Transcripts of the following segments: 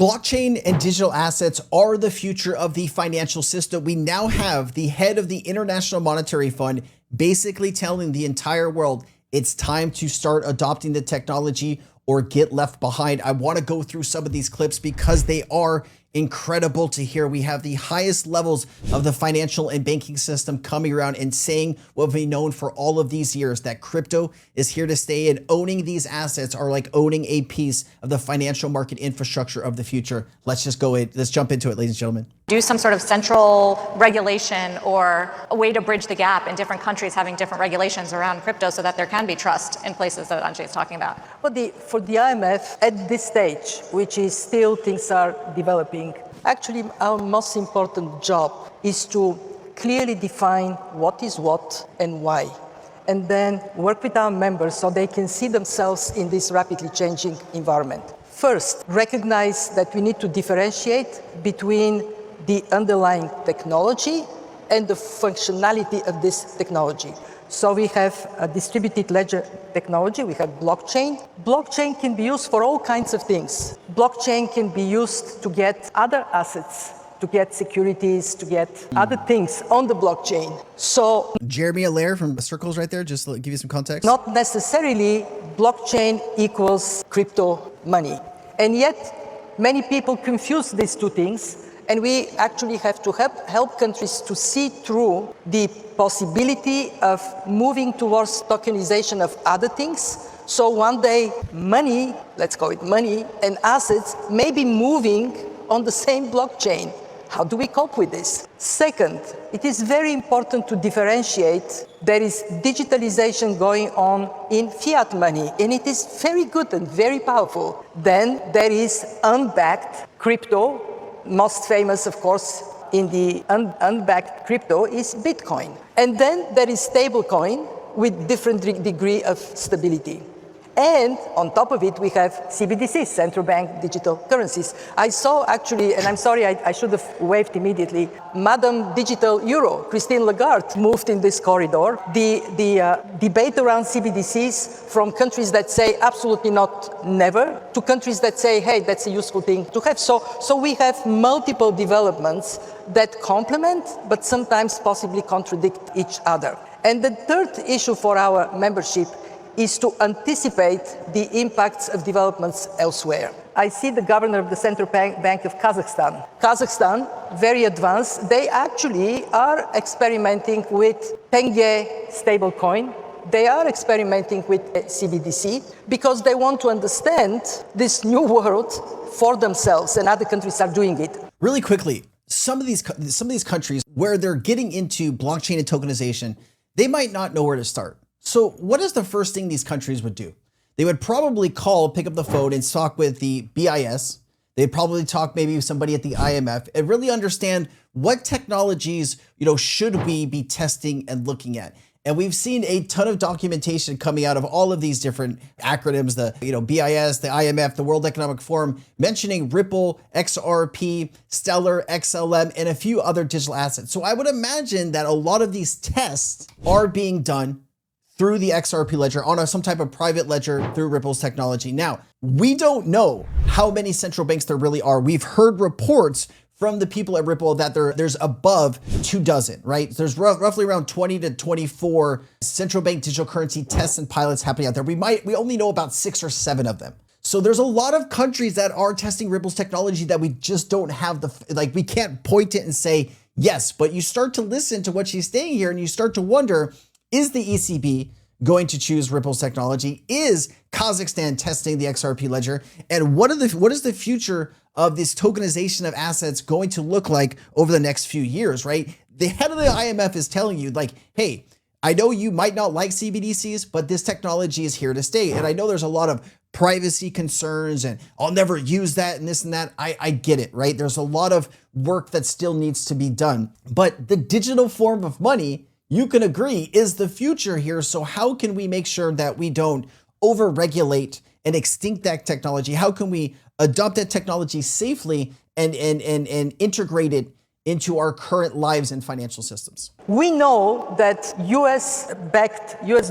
Blockchain and digital assets are the future of the financial system. We now have the head of the International Monetary Fund basically telling the entire world it's time to start adopting the technology or get left behind. I want to go through some of these clips because they are incredible to hear. We have the highest levels of the financial and banking system coming around and saying what we've known for all of these years, that crypto is here to stay, and owning these assets are like owning a piece of the financial market infrastructure of the future. Let's jump into it, ladies and gentlemen. Do some sort of central regulation or a way to bridge the gap in different countries having different regulations around crypto so that there can be trust in places that Andrzej is talking about. Well, for the IMF at this stage, which is still things are developing, actually our most important job is to clearly define what is what and why, and then work with our members so they can see themselves in this rapidly changing environment. First, recognize that we need to differentiate between the underlying technology and the functionality of this technology. So we have a distributed ledger technology, we have blockchain. Blockchain can be used for all kinds of things. Blockchain can be used to get other assets, to get securities, to get other things on the blockchain. So Jeremy Allaire from Circles right there, just to give you some context. Not necessarily blockchain equals crypto money. And yet many people confuse these two things. And we actually have to help countries to see through the possibility of moving towards tokenization of other things. So one day money, let's call it money, and assets may be moving on the same blockchain. How do we cope with this? Second, it is very important to differentiate. There is digitalization going on in fiat money, and it is very good and very powerful. Then there is unbacked crypto. Most famous, of course, in the unbacked crypto is Bitcoin. And then there is stablecoin with different degree of stability. And on top of it, we have CBDCs, central bank digital currencies. I saw actually, and I'm sorry, I should have waved immediately, Madam Digital Euro, Christine Lagarde, moved in this corridor. The debate around CBDCs from countries that say absolutely not, never, to countries that say, hey, that's a useful thing to have. So we have multiple developments that complement, but sometimes possibly contradict each other. And the third issue for our membership is to anticipate the impacts of developments elsewhere. I see the governor of the Central Bank of Kazakhstan. Kazakhstan, very advanced. They actually are experimenting with tenge stablecoin. They are experimenting with CBDC because they want to understand this new world for themselves, and other countries are doing it. Really quickly, some of these countries where they're getting into blockchain and tokenization, they might not know where to start. So what is the first thing these countries would do? They would probably pick up the phone and talk with the BIS. They'd probably talk maybe with somebody at the IMF and really understand what technologies, should we be testing and looking at. And we've seen a ton of documentation coming out of all of these different acronyms, the BIS, the IMF, the World Economic Forum, mentioning Ripple, XRP, Stellar, XLM, and a few other digital assets. So I would imagine that a lot of these tests are being done through the XRP ledger on some type of private ledger through Ripple's technology. Now, we don't know how many central banks there really are. We've heard reports from the people at Ripple that there's above 24, right? There's roughly around 20 to 24 central bank digital currency tests and pilots happening out there. We only know about 6 or 7 of them. So there's a lot of countries that are testing Ripple's technology that we just don't have we can't point it and say, yes, but you start to listen to what she's saying here and you start to wonder, is the ECB going to choose Ripple's technology? Is Kazakhstan testing the XRP ledger? And what is the future of this tokenization of assets going to look like over the next few years, right? The head of the IMF is telling you hey, I know you might not like CBDCs, but this technology is here to stay. And I know there's a lot of privacy concerns and I'll never use that and this and that. I get it, right? There's a lot of work that still needs to be done, but the digital form of money, you can agree, is the future here. So how can we make sure that we don't over-regulate and extinct that technology? How can we adopt that technology safely and integrate it into our current lives and financial systems? We know that US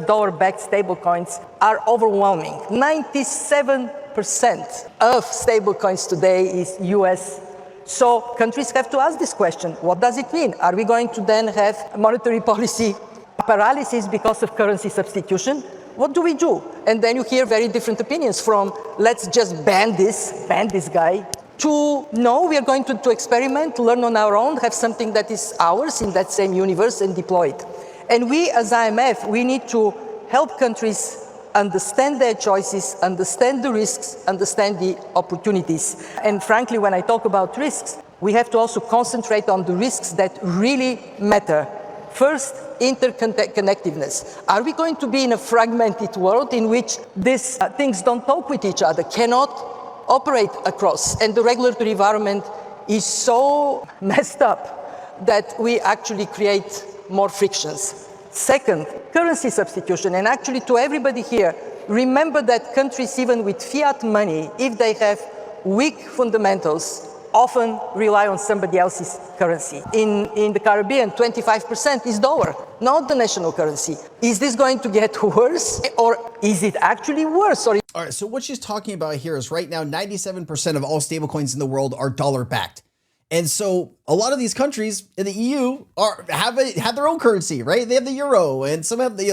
dollar-backed stablecoins are overwhelming. 97 30% of stablecoins today is US. So countries have to ask this question. What does it mean? Are we going to then have monetary policy paralysis because of currency substitution? What do we do? And then you hear very different opinions, from let's just ban this guy, to no, we are going to experiment, learn on our own, have something that is ours in that same universe and deploy it. And we as IMF, we need to help countries understand their choices, understand the risks, understand the opportunities. And frankly, when I talk about risks, we have to also concentrate on the risks that really matter. First, interconnectedness. Are we going to be in a fragmented world in which these things don't talk with each other, cannot operate across, and the regulatory environment is so messed up that we actually create more frictions? Second, currency substitution. And actually, to everybody here, remember that countries, even with fiat money, if they have weak fundamentals, often rely on somebody else's currency. In the Caribbean, 25% is dollar, not the national currency. Is this going to get worse, or is it actually worse? All right, so what she's talking about here is right now 97% of all stablecoins in the world are dollar backed. And so a lot of these countries in the EU have their own currency, right? They have the euro, and some have the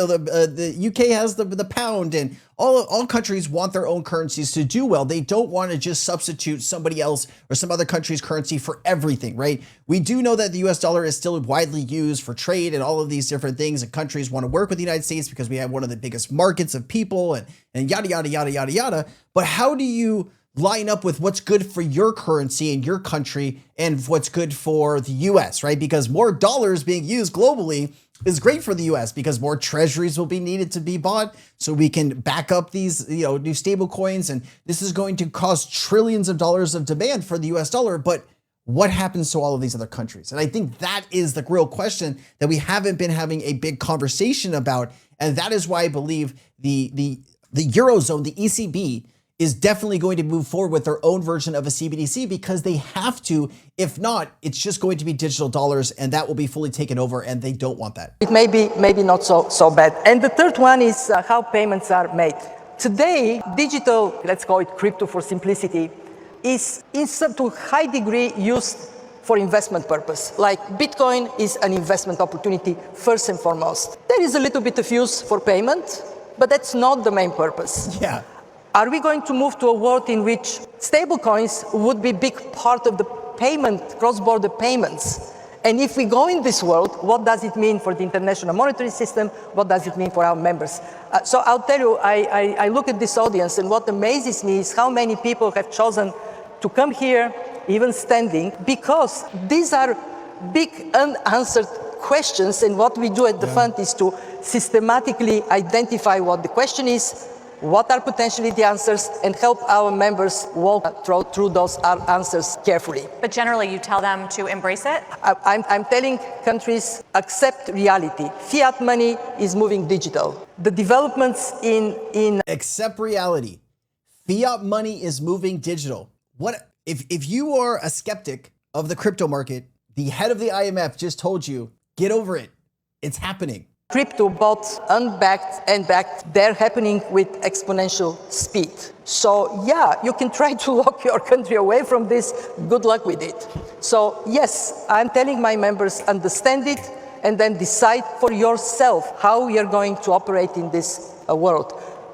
UK has the pound, and all countries want their own currencies to do well. They don't want to just substitute somebody else or some other country's currency for everything, right? We do know that the US dollar is still widely used for trade and all of these different things, and countries want to work with the United States because we have one of the biggest markets of people and yada, yada, yada, yada, yada. But how do you line up with what's good for your currency and your country and what's good for the US, right? Because more dollars being used globally is great for the US because more treasuries will be needed to be bought so we can back up these, new stable coins. And this is going to cause trillions of dollars of demand for the US dollar. But what happens to all of these other countries? And I think that is the real question that we haven't been having a big conversation about. And that is why I believe the Eurozone, the ECB, is definitely going to move forward with their own version of a CBDC because they have to. If not, it's just going to be digital dollars, and that will be fully taken over, and they don't want that. It may be maybe not so bad. And the third one is how payments are made. Today, digital, let's call it crypto for simplicity, is to a high degree used for investment purpose. Like Bitcoin is an investment opportunity first and foremost. There is a little bit of use for payment, but that's not the main purpose. Yeah. Are we going to move to a world in which stablecoins would be a big part of the payment, cross-border payments? And if we go in this world, what does it mean for the international monetary system? What does it mean for our members? So I'll tell you, I look at this audience, and what amazes me is how many people have chosen to come here, even standing, because these are big unanswered questions. And what we do at the fund is to systematically identify what the question is, what are potentially the answers, and help our members walk through those answers carefully. But generally, you tell them to embrace it? I'm telling countries, accept reality. Fiat money is moving digital. The developments in accept reality. Fiat money is moving digital. What if you are a skeptic of the crypto market? The head of the IMF just told you, get over it. It's happening. Crypto bots, unbacked and backed, they're happening with exponential speed. So yeah, you can try to lock your country away from this. Good luck with it. So yes, I'm telling my members, understand it and then decide for yourself how you're going to operate in this world.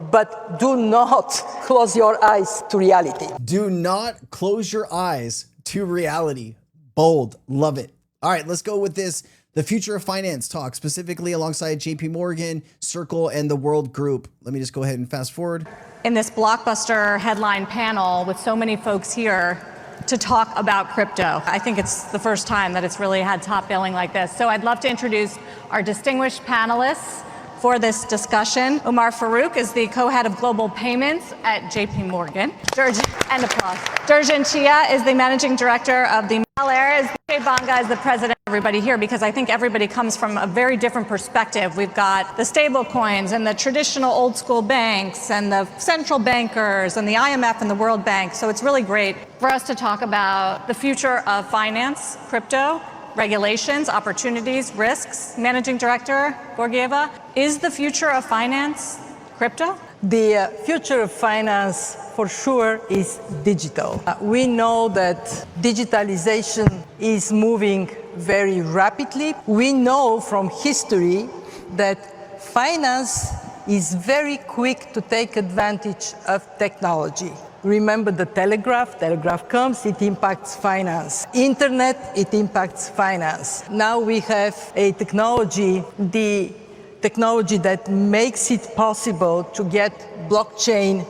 But do not close your eyes to reality. Do not close your eyes to reality. Bold. Love it. All right, let's go with this. The Future of Finance talk, specifically alongside JP Morgan, Circle, and the World Group. Let me just go ahead and fast forward. In this blockbuster headline panel with so many folks here to talk about crypto, I think it's the first time that it's really had top billing like this. So I'd love to introduce our distinguished panelists for this discussion. Umar Farouk is the co-head of global payments at JP Morgan. Durjan Chia is the managing director of the Malair. Jay Banga is the president. Everybody here, because I think everybody comes from a very different perspective. We've got the stable coins and the traditional old school banks and the central bankers and the IMF and the World Bank. So it's really great for us to talk about the future of finance, crypto, regulations, opportunities, risks. Managing Director Georgieva, is the future of finance crypto? The future of finance for sure is digital. We know that digitalization is moving very rapidly. We know from history that finance is very quick to take advantage of technology. Remember the telegraph comes, it impacts finance. Internet, it impacts finance. Now we have a technology, the technology that makes it possible to get blockchain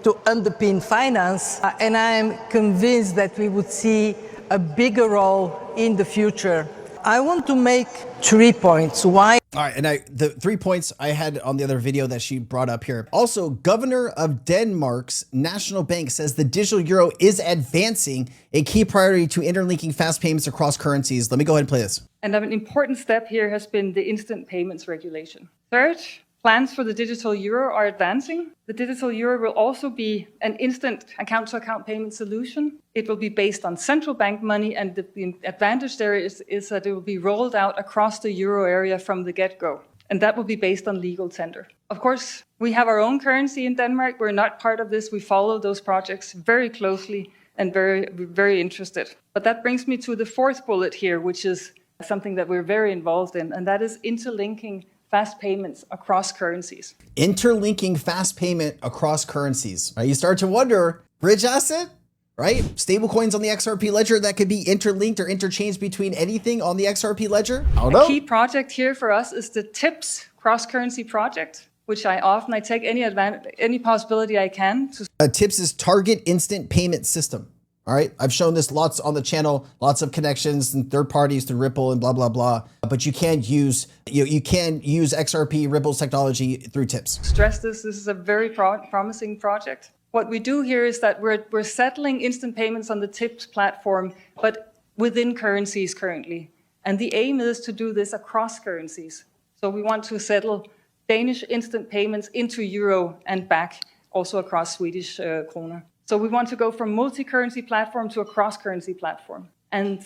to underpin finance, and I am convinced that we would see a bigger role in the future. I want to make 3 points. Why? All right, and the 3 points I had on the other video that she brought up here. Also, Governor of Denmark's National Bank says the digital euro is advancing, a key priority to interlinking fast payments across currencies. Let me go ahead and play this. And an important step here has been the instant payments regulation. Third, plans for the digital euro are advancing. The digital euro will also be an instant account-to-account payment solution. It will be based on central bank money, and the advantage there is that it will be rolled out across the euro area from the get-go. And that will be based on legal tender. Of course, we have our own currency in Denmark. We're not part of this. We follow those projects very closely and very interested. But that brings me to the fourth bullet here, which is something that we're very involved in, and that is interlinking fast payments across currencies. Interlinking fast payment across currencies. Right? You start to wonder, bridge asset, right? Stablecoins on the XRP ledger that could be interlinked or interchanged between anything on the XRP ledger? I don't know. A key project here for us is the TIPS cross-currency project, which I take any possibility I can to. TIPS is Target Instant Payment System. All right, I've shown this lots on the channel, lots of connections and third parties to Ripple and blah, blah, blah. But you can use XRP, Ripple's technology through TIPS. Stress this is a very promising project. What we do here is that we're settling instant payments on the TIPS platform, but within currencies currently. And the aim is to do this across currencies. So we want to settle Danish instant payments into euro and back, also across Swedish kroner. So we want to go from multi-currency platform to a cross-currency platform. And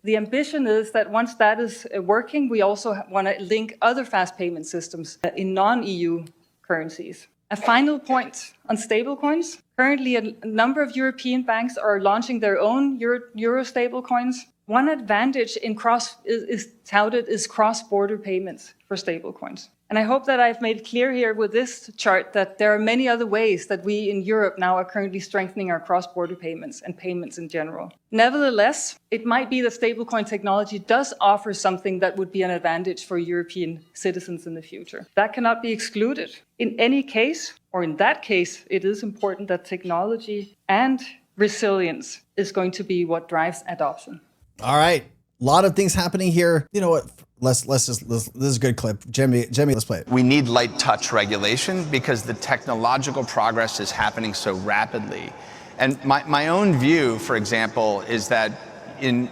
the ambition is that once that is working, we also want to link other fast payment systems in non-EU currencies. A final point on stablecoins. Currently, a number of European banks are launching their own euro stablecoins. One advantage in is touted is cross-border payments for stablecoins. And I hope that I've made clear here with this chart that there are many other ways that we in Europe now are currently strengthening our cross-border payments and payments in general. Nevertheless, it might be that stablecoin technology does offer something that would be an advantage for European citizens in the future. That cannot be excluded. In any case, or in that case, it is important that technology and resilience is going to be what drives adoption. All right, a lot of things happening here. You know what? This is a good clip. Jimmy, let's play it. We need light touch regulation because the technological progress is happening so rapidly. And my own view, for example, is that in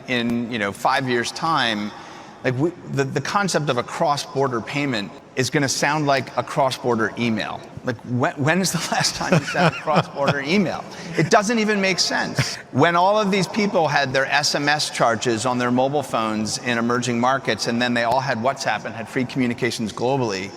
5 years' time, like the concept of a cross-border payment is going to sound like a cross-border email. Like when is the last time you sent a cross-border email? It doesn't even make sense. When all of these people had their SMS charges on their mobile phones in emerging markets, and then they all had WhatsApp and had free communications globally,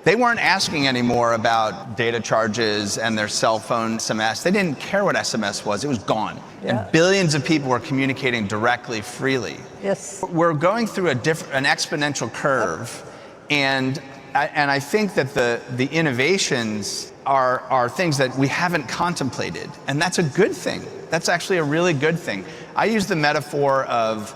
they weren't asking anymore about data charges and their cell phone SMS. They didn't care what SMS was. It was gone. Yeah. And billions of people were communicating directly, freely. Yes. We're going through an exponential curve, and I think that the innovations are things that we haven't contemplated, and that's a good thing. That's actually a really good thing. I use the metaphor of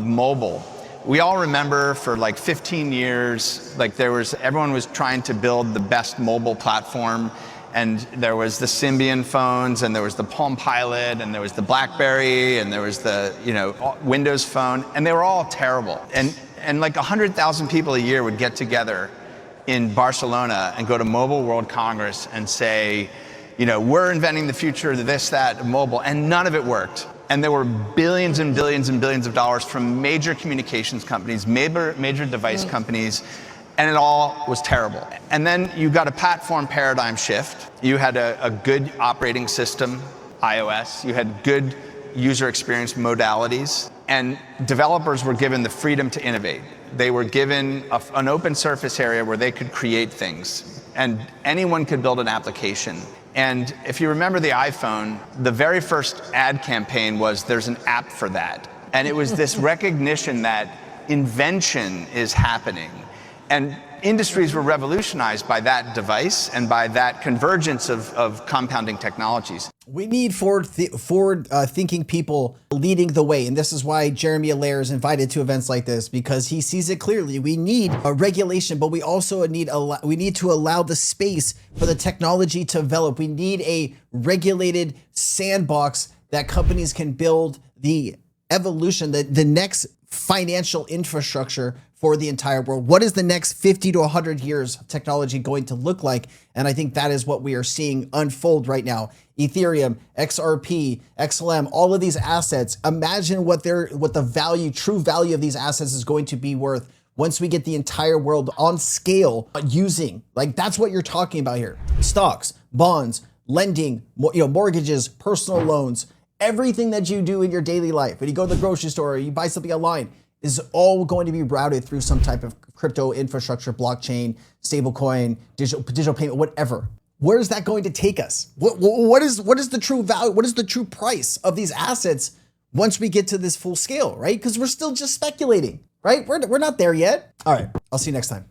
mobile. We all remember for like 15 years, like everyone was trying to build the best mobile platform, and there was the Symbian phones, and there was the Palm Pilot, and there was the BlackBerry, and there was the Windows Phone, and they were all terrible. And like 100,000 people a year would get together in Barcelona and go to Mobile World Congress and say, we're inventing the future of this, that, mobile, and none of it worked. And there were billions and billions and billions of dollars from major communications companies, major device companies, and it all was terrible. And then you got a platform paradigm shift. You had a good operating system, iOS. You had good user experience modalities, and developers were given the freedom to innovate. They were given an open surface area where they could create things, and anyone could build an application. And if you remember the iPhone, the very first ad campaign was there's an app for that. And it was this recognition that invention is happening. And industries were revolutionized by that device and by that convergence of compounding technologies. We need forward-thinking people leading the way, and this is why Jeremy Allaire is invited to events like this, because he sees it clearly. We need a regulation, but we also need to allow the space for the technology to develop. We need a regulated sandbox that companies can build the evolution, the next financial infrastructure for the entire world. What is the next 50 to 100 years of technology going to look like? And I think that is what we are seeing unfold right now. Ethereum, XRP, XLM, all of these assets. Imagine what the true value of these assets is going to be worth once we get the entire world on scale using. Like, that's what you're talking about here. Stocks, bonds, lending, mortgages, personal loans, everything that you do in your daily life. When you go to the grocery store or you buy something online, is all going to be routed through some type of crypto infrastructure, blockchain, stablecoin, digital payment, whatever. Where is that going to take us? What is the true value? What is the true price of these assets once we get to this full scale, right? Because we're still just speculating, right? We're not there yet. All right, I'll see you next time.